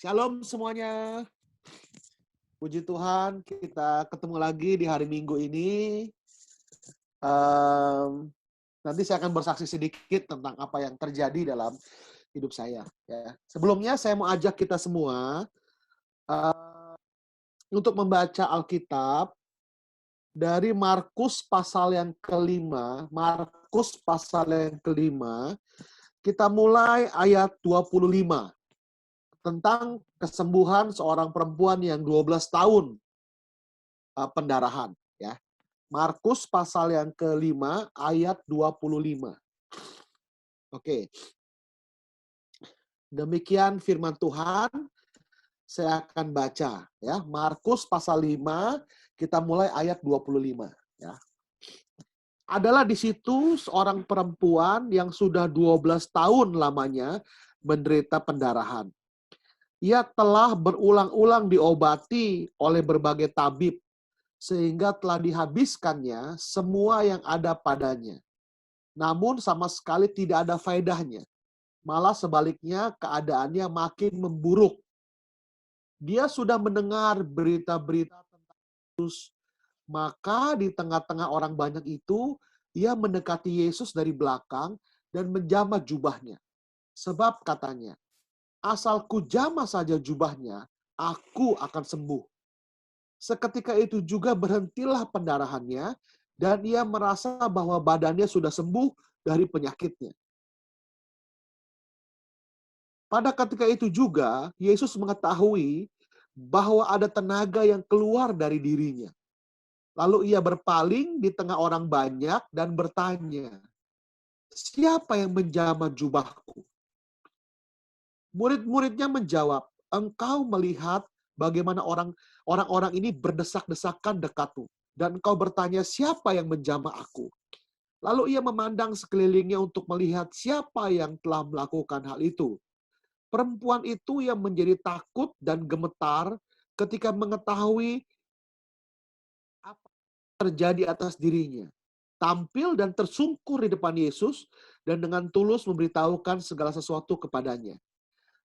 Shalom semuanya. Puji Tuhan, kita ketemu lagi di hari Minggu ini. Nanti saya akan bersaksi sedikit tentang apa yang terjadi dalam hidup saya. Ya. Sebelumnya saya mau ajak kita semua untuk membaca Alkitab dari Markus pasal yang kelima. Markus pasal yang kelima, kita mulai ayat 25. Tentang kesembuhan seorang perempuan yang 12 tahun pendarahan. Ya. Markus pasal yang kelima ayat 25. Oke. Demikian firman Tuhan, saya akan baca ya. Markus pasal 5, kita mulai ayat 25 ya. Adalah di situ seorang perempuan yang sudah 12 tahun lamanya menderita pendarahan. Ia telah berulang-ulang diobati oleh berbagai tabib sehingga telah dihabiskannya semua yang ada padanya. Namun sama sekali tidak ada faedahnya. Malah sebaliknya keadaannya makin memburuk. Dia sudah mendengar berita-berita tentang Yesus. Maka di tengah-tengah orang banyak itu, ia mendekati Yesus dari belakang dan menjamah jubahnya. Sebab katanya, asal ku jamah saja jubahnya, aku akan sembuh. Seketika itu juga berhentilah pendarahannya, dan ia merasa bahwa badannya sudah sembuh dari penyakitnya. Pada ketika itu juga, Yesus mengetahui bahwa ada tenaga yang keluar dari dirinya. Lalu ia berpaling di tengah orang banyak dan bertanya, "Siapa yang menjamah jubahku?" Murid-muridnya menjawab, "Engkau melihat bagaimana orang-orang ini berdesak-desakan dekatmu, dan engkau bertanya, siapa yang menjamah aku?" Lalu ia memandang sekelilingnya untuk melihat siapa yang telah melakukan hal itu. Perempuan itu yang menjadi takut dan gemetar ketika mengetahui apa yang terjadi atas dirinya. Tampil dan tersungkur di depan Yesus dan dengan tulus memberitahukan segala sesuatu kepadanya.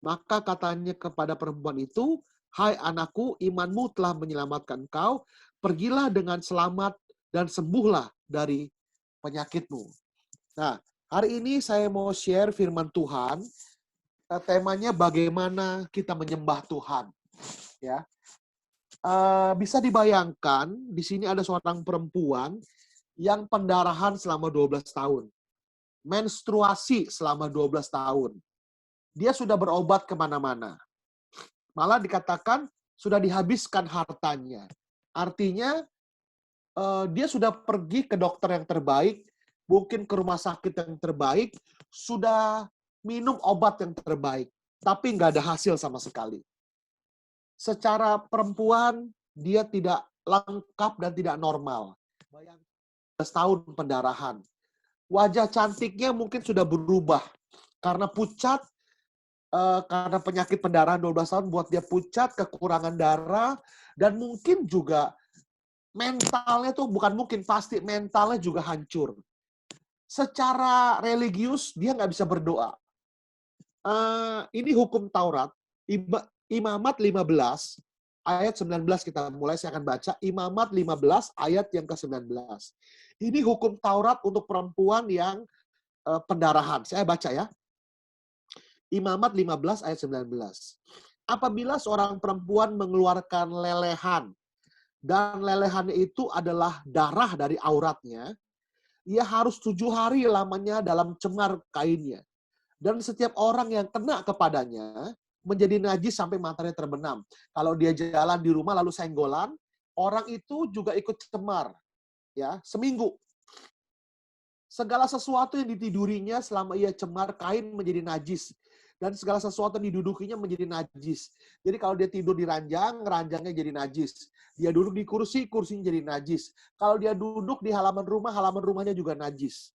Maka katanya kepada perempuan itu, "Hai anakku, imanmu telah menyelamatkan engkau. Pergilah dengan selamat dan sembuhlah dari penyakitmu." Nah, hari ini saya mau share firman Tuhan. Temanya bagaimana kita menyembah Tuhan. Ya, bisa dibayangkan di sini ada seorang perempuan yang pendarahan selama 12 tahun, menstruasi selama 12 tahun. Dia sudah berobat kemana-mana. Malah dikatakan sudah dihabiskan hartanya. Artinya dia sudah pergi ke dokter yang terbaik, mungkin ke rumah sakit yang terbaik, sudah minum obat yang terbaik, tapi nggak ada hasil sama sekali. Secara perempuan, dia tidak lengkap dan tidak normal. Bayangkan 12 tahun pendarahan. Wajah cantiknya mungkin sudah berubah. Karena pucat, karena penyakit pendarahan 12 tahun buat dia pucat, kekurangan darah, dan mungkin juga mentalnya tuh bukan mungkin, pasti mentalnya juga hancur. Secara religius, dia nggak bisa berdoa. Ini hukum Taurat, Imamat 15, ayat 19 kita mulai, saya akan baca. Imamat 15, ayat yang ke-19. Ini hukum Taurat untuk perempuan yang pendarahan. Saya baca ya. Imamat 15, ayat 19. Apabila seorang perempuan mengeluarkan lelehan, dan lelehannya itu adalah darah dari auratnya, ia harus 7 hari lamanya dalam cemar kainnya. Dan setiap orang yang kena kepadanya menjadi najis sampai matanya terbenam. Kalau dia jalan di rumah lalu senggolan, orang itu juga ikut cemar. Ya, seminggu. Segala sesuatu yang ditidurinya selama ia cemar kain menjadi najis. Dan segala sesuatu yang didudukinya menjadi najis. Jadi kalau dia tidur di ranjang, ranjangnya jadi najis. Dia duduk di kursi, kursinya jadi najis. Kalau dia duduk di halaman rumahnya juga najis.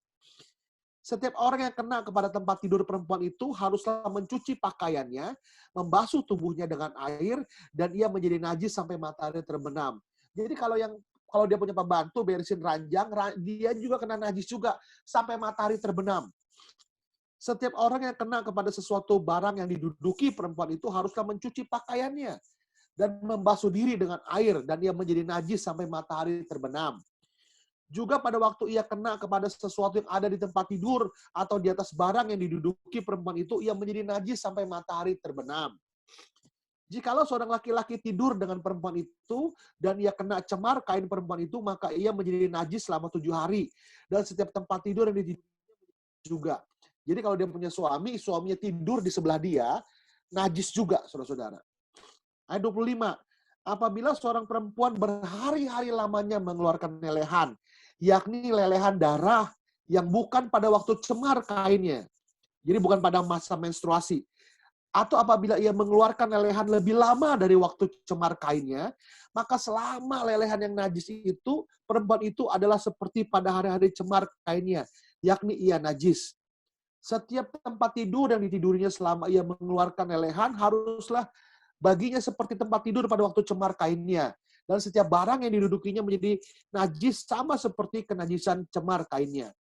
Setiap orang yang kena kepada tempat tidur perempuan itu haruslah mencuci pakaiannya, membasuh tubuhnya dengan air, dan ia menjadi najis sampai matanya terbenam. Jadi kalau dia punya pembantu beresin ranjang, dia juga kena najis juga sampai matahari terbenam. Setiap orang yang kena kepada sesuatu barang yang diduduki perempuan itu haruslah mencuci pakaiannya dan membasuh diri dengan air, dan ia menjadi najis sampai matahari terbenam. Juga pada waktu ia kena kepada sesuatu yang ada di tempat tidur atau di atas barang yang diduduki perempuan itu, ia menjadi najis sampai matahari terbenam. Jikalau seorang laki-laki tidur dengan perempuan itu, dan ia kena cemar kain perempuan itu, maka ia menjadi najis selama 7 hari. Dan setiap tempat tidur yang ditiduri juga. Jadi kalau dia punya suami, suaminya tidur di sebelah dia, najis juga, saudara-saudara. Ayat 25. Apabila seorang perempuan berhari-hari lamanya mengeluarkan lelehan, yakni lelehan darah yang bukan pada waktu cemar kainnya. Jadi bukan pada masa menstruasi. Atau apabila ia mengeluarkan lelehan lebih lama dari waktu cemar kainnya, maka selama lelehan yang najis itu, perempuan itu adalah seperti pada hari-hari cemar kainnya, yakni ia najis. Setiap tempat tidur yang ditidurinya selama ia mengeluarkan lelehan haruslah baginya seperti tempat tidur pada waktu cemar kainnya. Dan setiap barang yang didudukinya menjadi najis sama seperti kenajisan cemar kainnya.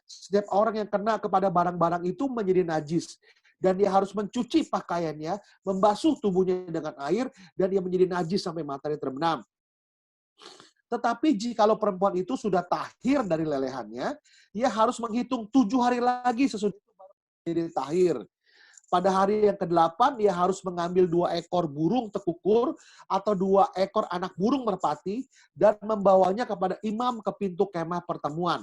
Setiap orang yang kena kepada barang-barang itu menjadi najis. Dan dia harus mencuci pakaiannya, membasuh tubuhnya dengan air, dan dia menjadi najis sampai matahari terbenam. Tetapi jikalau perempuan itu sudah tahir dari lelehannya, ia harus menghitung 7 hari lagi sesudah itu baru menjadi tahir. Pada hari yang ke-8, ia harus mengambil 2 ekor burung tekukur atau 2 ekor anak burung merpati dan membawanya kepada imam ke pintu kemah pertemuan.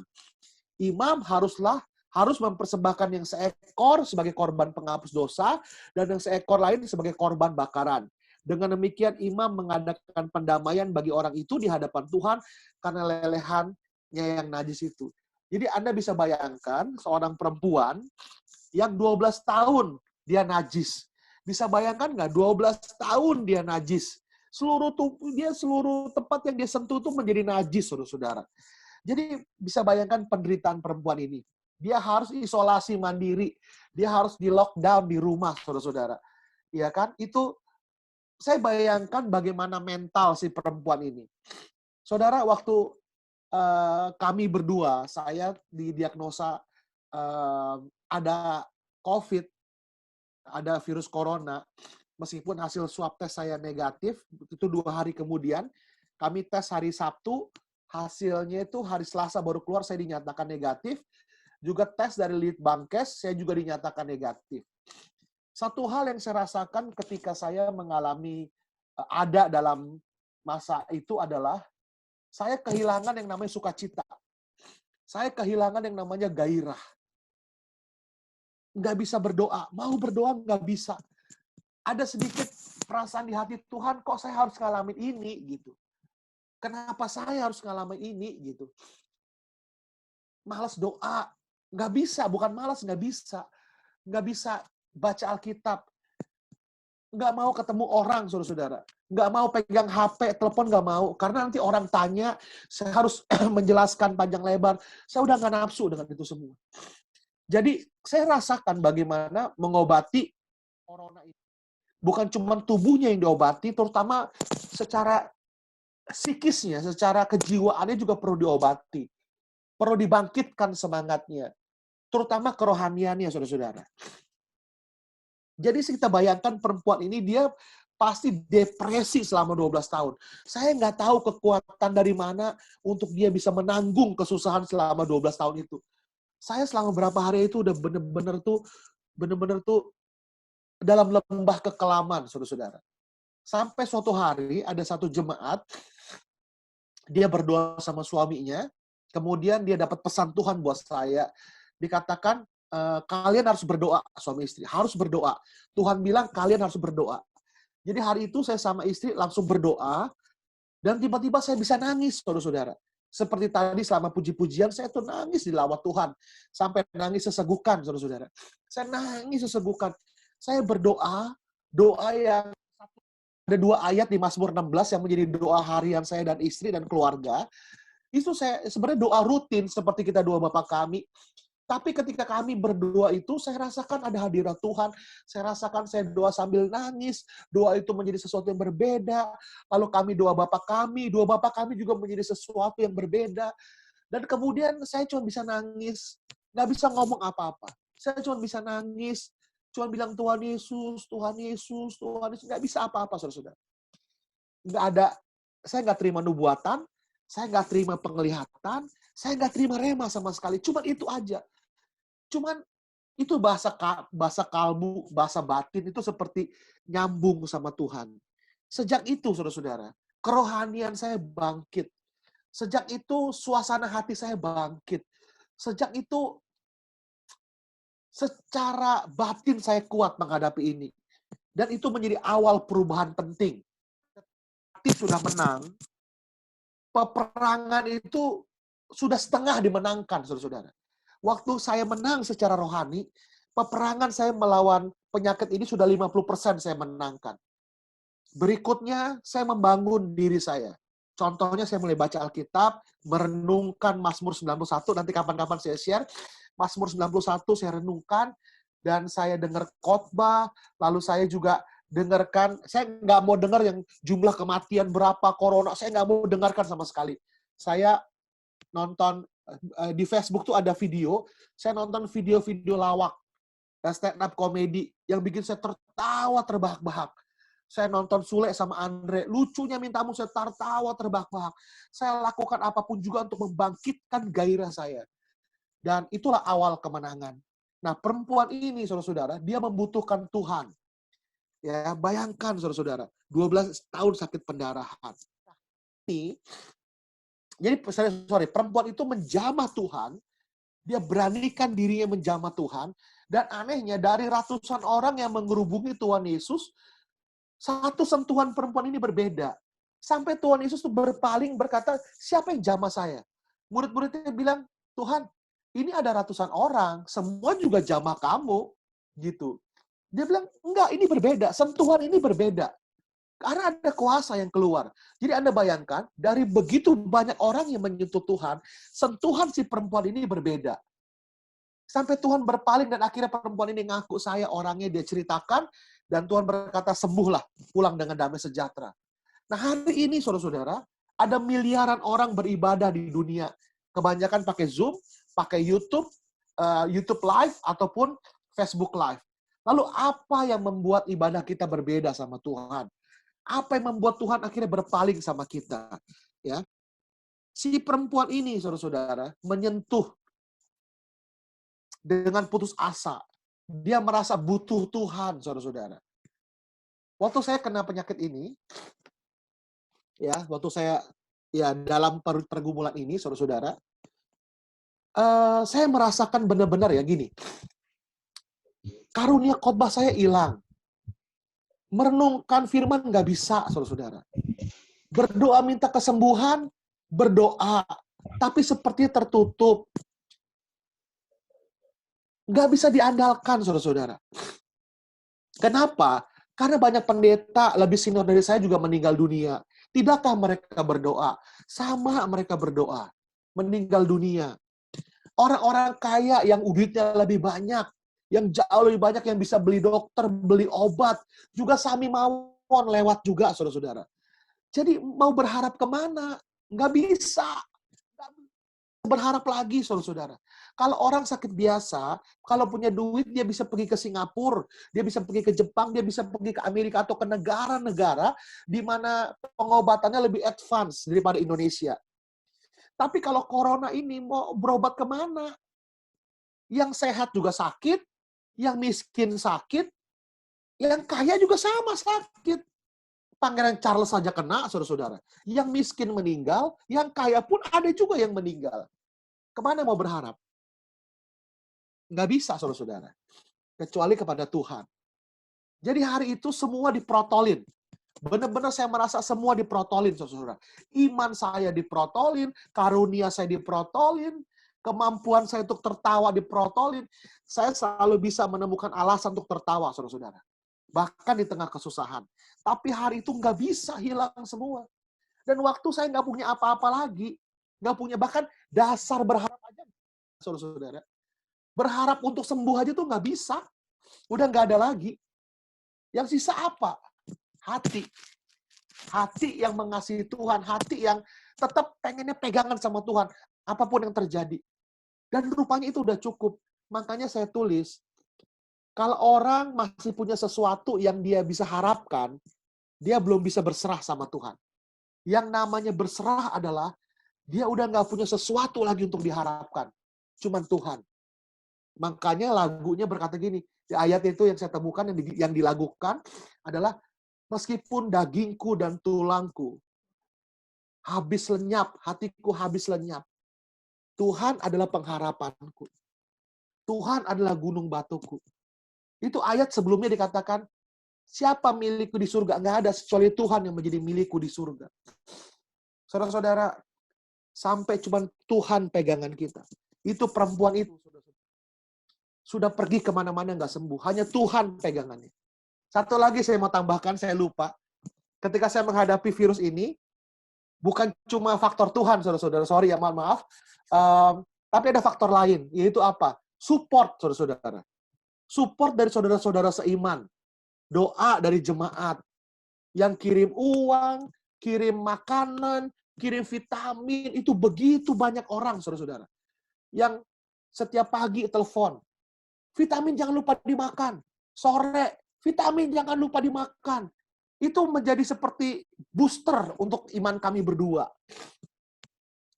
Imam harus mempersembahkan yang seekor sebagai korban penghapus dosa dan yang seekor lain sebagai korban bakaran. Dengan demikian imam mengadakan pendamaian bagi orang itu di hadapan Tuhan karena lelehannya yang najis itu. Jadi Anda bisa bayangkan seorang perempuan yang 12 tahun dia najis. Bisa bayangkan nggak 12 tahun dia najis. Seluruh tempat yang dia sentuh itu menjadi najis, saudara-saudara. Jadi bisa bayangkan penderitaan perempuan ini. Dia harus isolasi mandiri. Dia harus di lockdown di rumah, saudara-saudara. Ya kan? Itu saya bayangkan bagaimana mental si perempuan ini. Saudara, waktu kami berdua, saya didiagnosa ada COVID, ada virus corona. Meskipun hasil swab tes saya negatif, itu 2 hari kemudian, kami tes hari Sabtu, hasilnya itu hari Selasa baru keluar, saya dinyatakan negatif. Juga tes dari Litbangkes, saya juga dinyatakan negatif. Satu hal yang saya rasakan ketika saya mengalami ada dalam masa itu adalah, saya kehilangan yang namanya sukacita. Saya kehilangan yang namanya gairah. Nggak bisa berdoa. Mau berdoa nggak bisa. Ada sedikit perasaan di hati, Tuhan kok saya harus ngalamin ini gitu. Kenapa saya harus ngalamin ini gitu. Malas doa. Nggak bisa, bukan malas, nggak bisa. Nggak bisa baca Alkitab. Nggak mau ketemu orang, saudara-saudara. Nggak mau pegang HP, telepon nggak mau. Karena nanti orang tanya, saya harus menjelaskan panjang lebar. Saya udah nggak nafsu dengan itu semua. Jadi, saya rasakan bagaimana mengobati corona ini. Bukan cuma tubuhnya yang diobati, terutama secara psikisnya, secara kejiwaannya juga perlu diobati. Perlu dibangkitkan semangatnya. Terutama kerohaniannya, saudara-saudara. Jadi kita bayangkan perempuan ini, dia pasti depresi selama 12 tahun. Saya nggak tahu kekuatan dari mana untuk dia bisa menanggung kesusahan selama 12 tahun itu. Saya selama berapa hari itu udah bener-bener tuh dalam lembah kekelaman, saudara-saudara. Sampai suatu hari ada satu jemaat, dia berdoa sama suaminya, kemudian dia dapat pesan Tuhan buat saya. Dikatakan, kalian harus berdoa, suami istri. Harus berdoa. Tuhan bilang, kalian harus berdoa. Jadi hari itu saya sama istri langsung berdoa, dan tiba-tiba saya bisa nangis, saudara-saudara. Seperti tadi selama puji-pujian, saya tuh nangis di lawat Tuhan. Sampai nangis sesegukan, saudara-saudara. Saya nangis sesegukan. Saya berdoa, doa yang ada 2 ayat di Mazmur 16 yang menjadi doa harian saya dan istri dan keluarga. Itu saya sebenarnya doa rutin seperti kita doa Bapa kami. Tapi ketika kami berdoa itu, saya rasakan ada hadirat Tuhan. Saya rasakan saya doa sambil nangis. Doa itu menjadi sesuatu yang berbeda. Lalu kami doa Bapa kami juga menjadi sesuatu yang berbeda. Dan kemudian saya cuma bisa nangis. Nggak bisa ngomong apa-apa. Saya cuma bisa nangis, cuma bilang Tuhan Yesus, Tuhan Yesus, Tuhan Yesus. Nggak bisa apa-apa, saudara-saudara. Nggak ada, saya nggak terima nubuatan, saya nggak terima penglihatan, saya nggak terima rema sama sekali. Cuman itu aja. Cuman itu bahasa kalbu, bahasa batin itu seperti nyambung sama Tuhan. Sejak itu, saudara-saudara, kerohanian saya bangkit. Sejak itu, suasana hati saya bangkit. Sejak itu, secara batin saya kuat menghadapi ini. Dan itu menjadi awal perubahan penting. Hati sudah menang, peperangan itu sudah setengah dimenangkan, saudara-saudara. Waktu saya menang secara rohani, peperangan saya melawan penyakit ini sudah 50% saya menangkan. Berikutnya, saya membangun diri saya. Contohnya, saya mulai baca Alkitab, merenungkan Mazmur 91, nanti kapan-kapan saya share. Mazmur 91 saya renungkan, dan saya dengar khotbah, lalu saya juga dengarkan, saya nggak mau dengar yang jumlah kematian berapa, corona, saya nggak mau dengarkan sama sekali. Saya nonton, di Facebook tuh ada video, saya nonton video-video lawak, stand up comedy, yang bikin saya tertawa terbahak-bahak. Saya nonton Sule sama Andre, lucunya minta ampun, saya tertawa terbahak-bahak. Saya lakukan apapun juga untuk membangkitkan gairah saya. Dan itulah awal kemenangan. Nah, perempuan ini, saudara-saudara, dia membutuhkan Tuhan. Ya, bayangkan, saudara-saudara, 12 tahun sakit pendarahan. Jadi, perempuan itu menjamah Tuhan, dia beranikan dirinya menjamah Tuhan, dan anehnya, dari ratusan orang yang mengerubungi Tuhan Yesus, satu sentuhan perempuan ini berbeda. Sampai Tuhan Yesus berpaling berkata, siapa yang jamah saya? Murid-muridnya bilang, Tuhan, ini ada ratusan orang, semua juga jamah kamu. Gitu. Dia bilang, enggak, ini berbeda. Sentuhan ini berbeda. Karena ada kuasa yang keluar. Jadi Anda bayangkan, dari begitu banyak orang yang menyentuh Tuhan, sentuhan si perempuan ini berbeda. Sampai Tuhan berpaling dan akhirnya perempuan ini ngaku, saya orangnya, dia ceritakan, dan Tuhan berkata, sembuhlah, pulang dengan damai sejahtera. Nah, hari ini, saudara-saudara, ada miliaran orang beribadah di dunia. Kebanyakan pakai Zoom, pakai YouTube, YouTube Live, ataupun Facebook Live. Lalu, apa yang membuat ibadah kita berbeda sama Tuhan? Apa yang membuat Tuhan akhirnya berpaling sama kita? Ya, si perempuan ini, saudara-saudara, menyentuh dengan putus asa. Dia merasa butuh Tuhan, saudara-saudara. Waktu saya kena penyakit ini, ya, waktu saya dalam pergumulan ini, saudara-saudara, saya merasakan benar-benar ya gini. Karunia khotbah saya hilang. Merenungkan firman nggak bisa, saudara-saudara. Berdoa minta kesembuhan, berdoa, tapi seperti tertutup. Nggak bisa diandalkan, saudara-saudara. Kenapa? Karena banyak pendeta lebih senior dari saya juga meninggal dunia. Tidakkah mereka berdoa? Sama mereka berdoa. Meninggal dunia. Orang-orang kaya yang duitnya lebih banyak, yang jauh lebih banyak yang bisa beli dokter, beli obat, juga sami mawon lewat juga, saudara-saudara. Jadi mau berharap kemana? Nggak bisa. Berharap lagi, saudara-saudara. Kalau orang sakit biasa, kalau punya duit, dia bisa pergi ke Singapura, dia bisa pergi ke Jepang, dia bisa pergi ke Amerika atau ke negara-negara di mana pengobatannya lebih advance daripada Indonesia. Tapi kalau corona ini mau berobat kemana? Yang sehat juga sakit, yang miskin sakit, yang kaya juga sama sakit. Pangeran Charles saja kena, saudara-saudara. Yang miskin meninggal, yang kaya pun ada juga yang meninggal. Kemana mau berharap? Nggak bisa, saudara-saudara. Kecuali kepada Tuhan. Jadi hari itu semua diprotolin. Benar-benar saya merasa semua diprotolin, saudara-saudara. Iman saya diprotolin, karunia saya diprotolin, kemampuan saya untuk tertawa diprotolin. Saya selalu bisa menemukan alasan untuk tertawa, saudara-saudara. Bahkan di tengah kesusahan. Tapi hari itu nggak bisa, hilang semua. Dan waktu saya nggak punya apa-apa lagi. Nggak punya, bahkan dasar berharap aja, saudara-saudara. Berharap untuk sembuh aja tuh nggak bisa. Udah nggak ada lagi. Yang sisa apa? Hati. Hati yang mengasihi Tuhan. Hati yang tetap pengennya pegangan sama Tuhan. Apapun yang terjadi. Dan rupanya itu udah cukup. Makanya saya tulis, kalau orang masih punya sesuatu yang dia bisa harapkan, dia belum bisa berserah sama Tuhan. Yang namanya berserah adalah, dia udah nggak punya sesuatu lagi untuk diharapkan. Cuman Tuhan. Makanya lagunya berkata gini, di ayat itu yang saya temukan, yang dilagukan adalah, meskipun dagingku dan tulangku habis lenyap, hatiku habis lenyap, Tuhan adalah pengharapanku. Tuhan adalah gunung batuku. Itu ayat sebelumnya dikatakan, siapa milikku di surga? Nggak ada, kecuali Tuhan yang menjadi milikku di surga. Saudara-saudara, sampai cuma Tuhan pegangan kita. Itu perempuan itu sudah pergi kemana-mana nggak sembuh. Hanya Tuhan pegangannya. Satu lagi saya mau tambahkan, saya lupa. Ketika saya menghadapi virus ini, bukan cuma faktor Tuhan, saudara-saudara. Sorry ya, mohon maaf. Tapi ada faktor lain, yaitu apa? Support, saudara-saudara. Support dari saudara-saudara seiman. Doa dari jemaat. Yang kirim uang, kirim makanan, kirim vitamin. Itu begitu banyak orang, saudara-saudara. Yang setiap pagi telepon. Vitamin jangan lupa dimakan. Sore, vitamin jangan lupa dimakan. Itu menjadi seperti booster untuk iman kami berdua.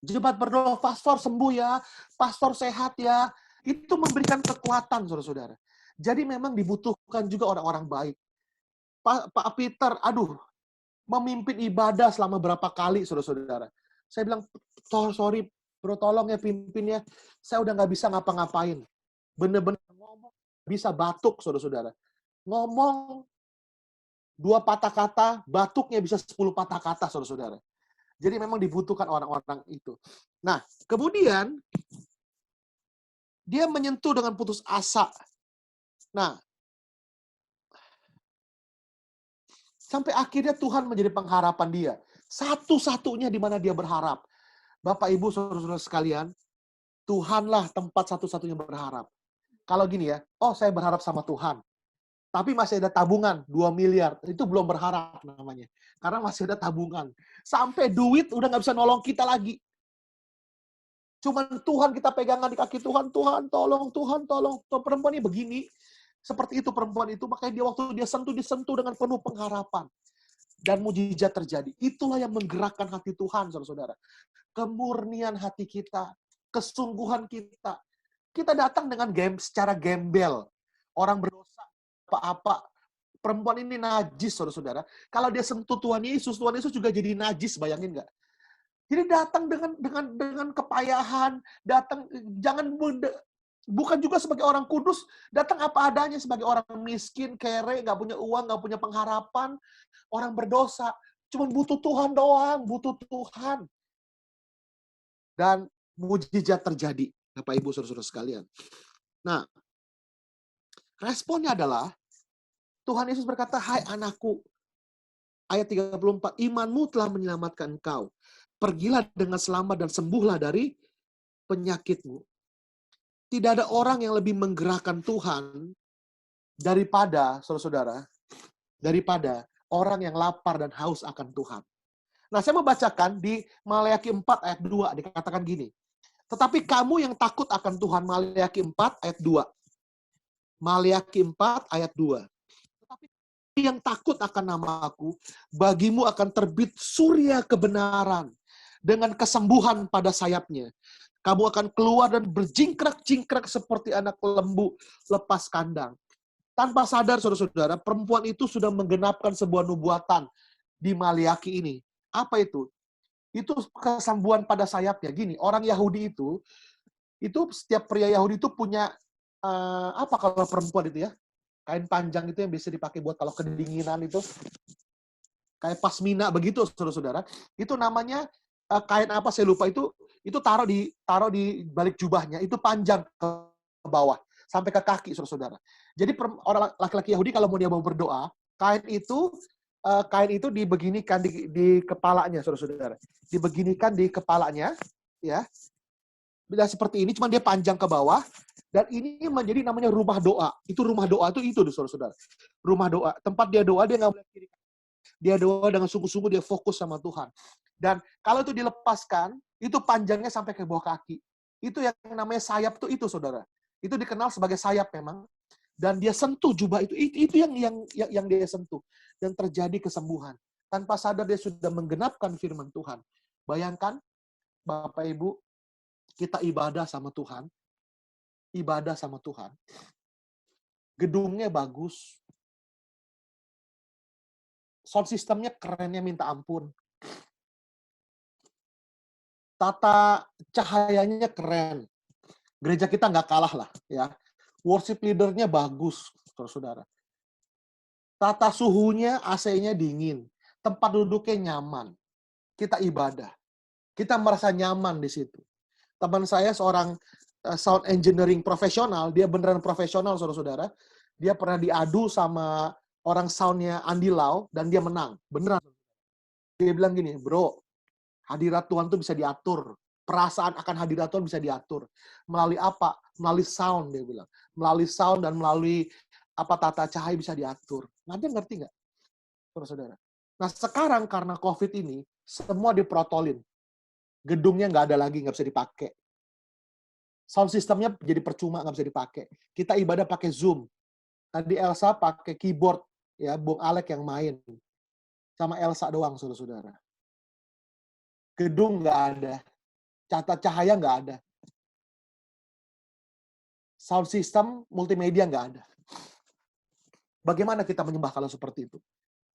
Jemaat berdoa, pastor sembuh ya, pastor sehat ya. Itu memberikan kekuatan, saudara-saudara. Jadi memang dibutuhkan juga orang-orang baik. Pak Peter, memimpin ibadah selama berapa kali, saudara-saudara. Saya bilang, sorry, bro, tolong ya pimpinnya. Saya udah nggak bisa ngapa-ngapain. Bener-bener ngomong, bisa batuk, saudara-saudara. Ngomong 2 patah kata, batuknya bisa 10 patah kata, saudara-saudara. Jadi memang dibutuhkan orang-orang itu. Nah, kemudian dia menyentuh dengan putus asa. Nah, sampai akhirnya Tuhan menjadi pengharapan dia. Satu-satunya di mana dia berharap. Bapak, Ibu, saudara-saudara sekalian, Tuhanlah tempat satu-satunya berharap. Kalau gini ya, saya berharap sama Tuhan. Tapi masih ada tabungan 2 miliar. Itu belum berharap namanya. Karena masih ada tabungan. Sampai duit udah nggak bisa nolong kita lagi. Cuman Tuhan kita pegangan di kaki Tuhan. Tuhan tolong, Tuhan tolong. Perempuan ini begini. Seperti itu perempuan itu. Makanya dia waktu dia disentuh dengan penuh pengharapan. Dan mujizat terjadi. Itulah yang menggerakkan hati Tuhan, saudara-saudara. Kemurnian hati kita. Kesungguhan kita. Kita datang dengan secara gembel. Orang berdosa apa-apa. Perempuan ini najis, saudara-saudara. Kalau dia sentuh Tuhan Yesus juga jadi najis, bayangin nggak? Jadi datang dengan kepayahan, datang bukan juga sebagai orang kudus, datang apa adanya sebagai orang miskin, kere, nggak punya uang, nggak punya pengharapan, orang berdosa, cuma butuh Tuhan doang, butuh Tuhan. Dan mujizat terjadi, Bapak Ibu saudara-saudara sekalian. Nah, responnya adalah Tuhan Yesus berkata, "Hai anakku," ayat 34, "imanmu telah menyelamatkan engkau. Pergilah dengan selamat dan sembuhlah dari penyakitmu." Tidak ada orang yang lebih menggerakkan Tuhan daripada, saudara-saudara, daripada orang yang lapar dan haus akan Tuhan. Nah, saya membacakan di Maleakhi 4 ayat 2, dikatakan gini, "Tetapi kamu yang takut akan Tuhan," Maleakhi 4 ayat 2. Maleakhi 4 ayat 2. "Tetapi yang takut akan nama-Aku, bagimu akan terbit surya kebenaran dengan kesembuhan pada sayapnya. Kamu akan keluar dan berjingkrak-jingkrak seperti anak lembu lepas kandang." Tanpa sadar, saudara-saudara, perempuan itu sudah menggenapkan sebuah nubuatan di Maleakhi ini. Apa itu? Itu kesembuhan pada sayapnya. Gini, orang Yahudi itu setiap pria Yahudi itu punya, apa kalau perempuan itu ya? Kain panjang itu yang bisa dipakai buat kalau kedinginan itu. Kayak pasmina begitu, saudara-saudara. Itu namanya, kain apa saya lupa itu taruh di balik jubahnya, itu panjang ke bawah sampai ke kaki, saudara-saudara. Jadi orang laki-laki Yahudi kalau dia mau berdoa, kain itu dibeginikan di kepalanya, saudara-saudara. Dibeginikan di kepalanya, ya. Bila seperti ini, cuma dia panjang ke bawah, dan ini menjadi namanya rumah doa. Itu rumah doa itu saudara-saudara. Rumah doa, tempat dia doa, dia nggak boleh kiri. Dia doa dengan sungguh-sungguh, dia fokus sama Tuhan. Dan kalau itu dilepaskan, itu panjangnya sampai ke bawah kaki. Itu yang namanya sayap itu, saudara. Itu dikenal sebagai sayap memang. Dan dia sentuh jubah itu. Itu yang dia sentuh. Dan terjadi kesembuhan. Tanpa sadar dia sudah menggenapkan firman Tuhan. Bayangkan, Bapak Ibu, kita ibadah sama Tuhan. Ibadah sama Tuhan. Gedungnya bagus. Sound systemnya kerennya minta ampun. Tata cahayanya keren. Gereja kita nggak kalah lah, ya. Worship leader-nya bagus, saudara. Tata suhunya, AC-nya dingin. Tempat duduknya nyaman. Kita ibadah. Kita merasa nyaman di situ. Teman saya seorang sound engineering profesional, dia beneran profesional, saudara-saudara. Dia pernah diadu sama orang soundnya Andy Lau, dan dia menang. Beneran. Dia bilang gini, bro, hadirat Tuhan tuh bisa diatur. Perasaan akan hadirat Tuhan bisa diatur. Melalui apa? Melalui sound, dia bilang. Melalui sound dan melalui tata cahaya bisa diatur. Nanti ngerti nggak, saudara-saudara? Nah, sekarang karena COVID ini, semua diprotolin. Gedungnya nggak ada lagi, nggak bisa dipakai. Sound systemnya jadi percuma, nggak bisa dipakai. Kita ibadah pakai Zoom. Tadi Elsa pakai keyboard, ya, Bung Alek yang main. Sama Elsa doang, saudara-saudara. Gedung nggak ada. Tata cahaya nggak ada. Sound system, multimedia nggak ada. Bagaimana kita menyembah kalau seperti itu?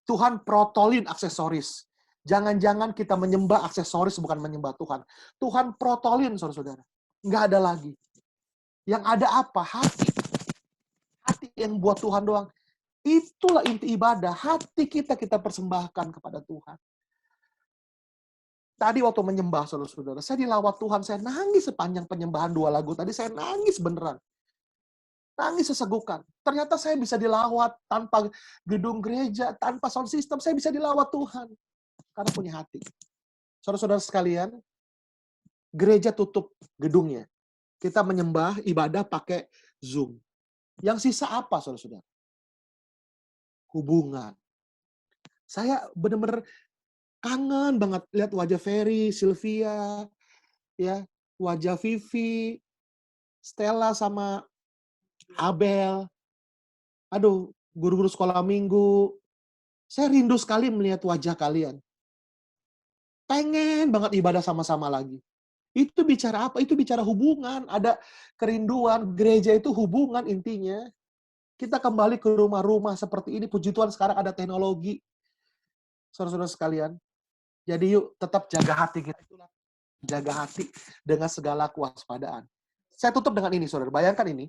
Tuhan protolin aksesoris. Jangan-jangan kita menyembah aksesoris bukan menyembah Tuhan. Tuhan protolin, saudara-saudara. Nggak ada lagi. Yang ada apa? Hati. Hati yang buat Tuhan doang. Itulah inti ibadah. Hati kita persembahkan kepada Tuhan. Tadi waktu menyembah, saudara-saudara, saya dilawat Tuhan, saya nangis sepanjang penyembahan 2 lagu. Tadi saya nangis beneran. Nangis sesegukan. Ternyata saya bisa dilawat tanpa gedung gereja, tanpa sound system, saya bisa dilawat Tuhan. Karena punya hati. Saudara-saudara sekalian, gereja tutup gedungnya. Kita menyembah, ibadah pakai Zoom. Yang sisa apa, saudara-saudara? Hubungan. Saya benar-benar kangen banget lihat wajah Ferry, Sylvia, ya, wajah Vivi, Stella sama Abel. Aduh, guru-guru sekolah minggu. Saya rindu sekali melihat wajah kalian. Pengen banget ibadah sama-sama lagi. Itu bicara apa? Itu bicara hubungan. Ada kerinduan. Gereja itu hubungan intinya. Kita kembali ke rumah-rumah seperti ini. Puji Tuhan sekarang ada teknologi. Saudara-saudara sekalian. Jadi yuk tetap jaga hati kita. Jaga hati dengan segala kewaspadaan. Saya tutup dengan ini, saudara. Bayangkan ini.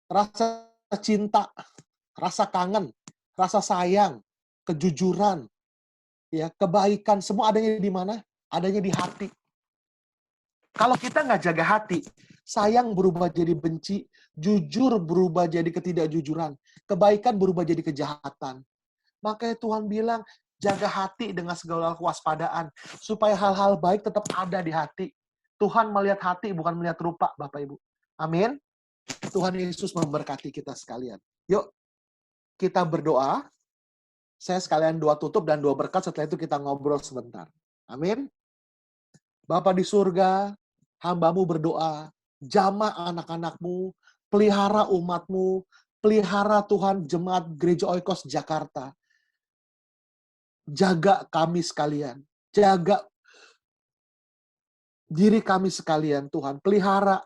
Rasa cinta, rasa kangen, rasa sayang, kejujuran, ya, kebaikan, semua adanya di mana? Adanya di hati. Kalau kita nggak jaga hati, sayang berubah jadi benci, jujur berubah jadi ketidakjujuran, kebaikan berubah jadi kejahatan. Makanya Tuhan bilang, jaga hati dengan segala kewaspadaan, supaya hal-hal baik tetap ada di hati. Tuhan melihat hati, bukan melihat rupa, Bapak Ibu. Amin. Tuhan Yesus memberkati kita sekalian. Yuk, kita berdoa. Saya sekalian doa tutup dan doa berkat, setelah itu kita ngobrol sebentar. Amin. Bapa di surga, hamba-Mu berdoa, jamah anak-anak-Mu, pelihara umat-Mu, pelihara Tuhan jemaat Gereja Oikos Jakarta. Jaga kami sekalian, jaga diri kami sekalian Tuhan, pelihara,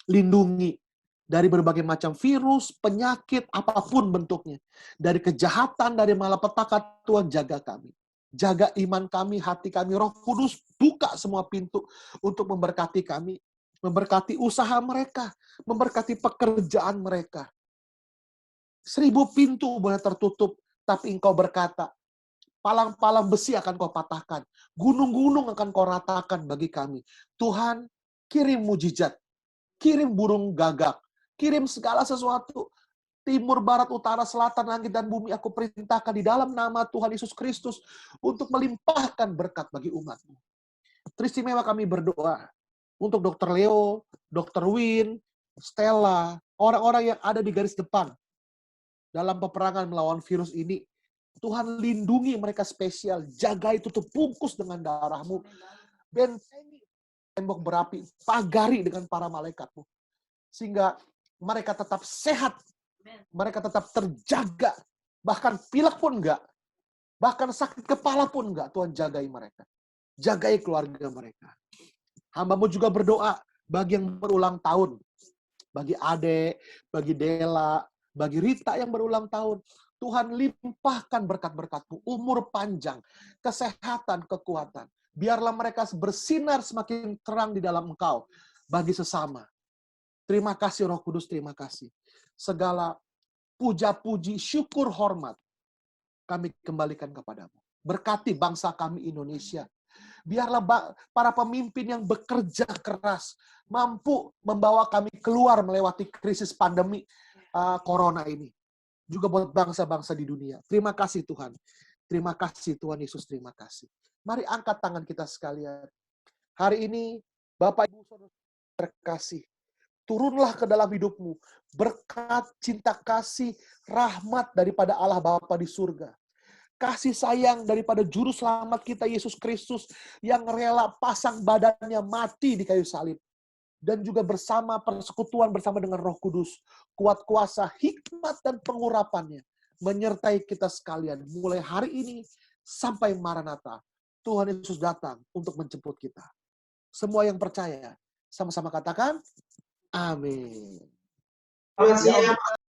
lindungi dari berbagai macam virus, penyakit, apapun bentuknya. Dari kejahatan, dari malapetaka, Tuhan jaga kami. Jaga iman kami, hati kami, Roh Kudus buka semua pintu untuk memberkati kami. Memberkati usaha mereka, memberkati pekerjaan mereka. 1000 pintu boleh tertutup, tapi Engkau berkata, palang-palang besi akan Kau patahkan. Gunung-gunung akan Kau ratakan bagi kami. Tuhan, kirim mujizat. Kirim burung gagak. Kirim segala sesuatu. Timur, barat, utara, selatan, langit, dan bumi aku perintahkan di dalam nama Tuhan Yesus Kristus untuk melimpahkan berkat bagi umat-Mu. Teristimewa kami berdoa untuk Dr. Leo, Dr. Win, Stella, orang-orang yang ada di garis depan dalam peperangan melawan virus ini. Tuhan lindungi mereka spesial. Jaga itu, bungkus dengan darah-Mu. Bentengi tembok berapi, pagari dengan para malaikat-Mu. Sehingga mereka tetap sehat, mereka tetap terjaga, bahkan pilek pun enggak, bahkan sakit kepala pun enggak. Tuhan jagai mereka, jagai keluarga mereka. Hamba-Mu juga berdoa bagi yang berulang tahun, bagi Ade, bagi Dela, bagi Rita yang berulang tahun. Tuhan limpahkan berkat-berkat-Mu, umur panjang, kesehatan, kekuatan. Biarlah mereka bersinar semakin terang di dalam Engkau bagi sesama. Terima kasih Roh Kudus, terima kasih. Segala puja-puji, syukur, hormat kami kembalikan kepadamu. Berkati bangsa kami Indonesia. Biarlah para pemimpin yang bekerja keras mampu membawa kami keluar melewati krisis pandemi corona ini. Juga buat bangsa-bangsa di dunia. Terima kasih Tuhan. Terima kasih Tuhan Yesus, terima kasih. Mari angkat tangan kita sekalian. Hari ini Bapak Ibu Saudara terkasih, turunlah ke dalam hidupmu berkat, cinta kasih, rahmat daripada Allah Bapa di surga. Kasih sayang daripada Juru Selamat kita Yesus Kristus yang rela pasang badannya mati di kayu salib. Dan juga bersama persekutuan bersama dengan Roh Kudus, kuat kuasa, hikmat, dan pengurapannya menyertai kita sekalian mulai hari ini sampai Maranatha. Tuhan Yesus datang untuk menjemput kita. Semua yang percaya, sama-sama katakan, amin. Selamat siang.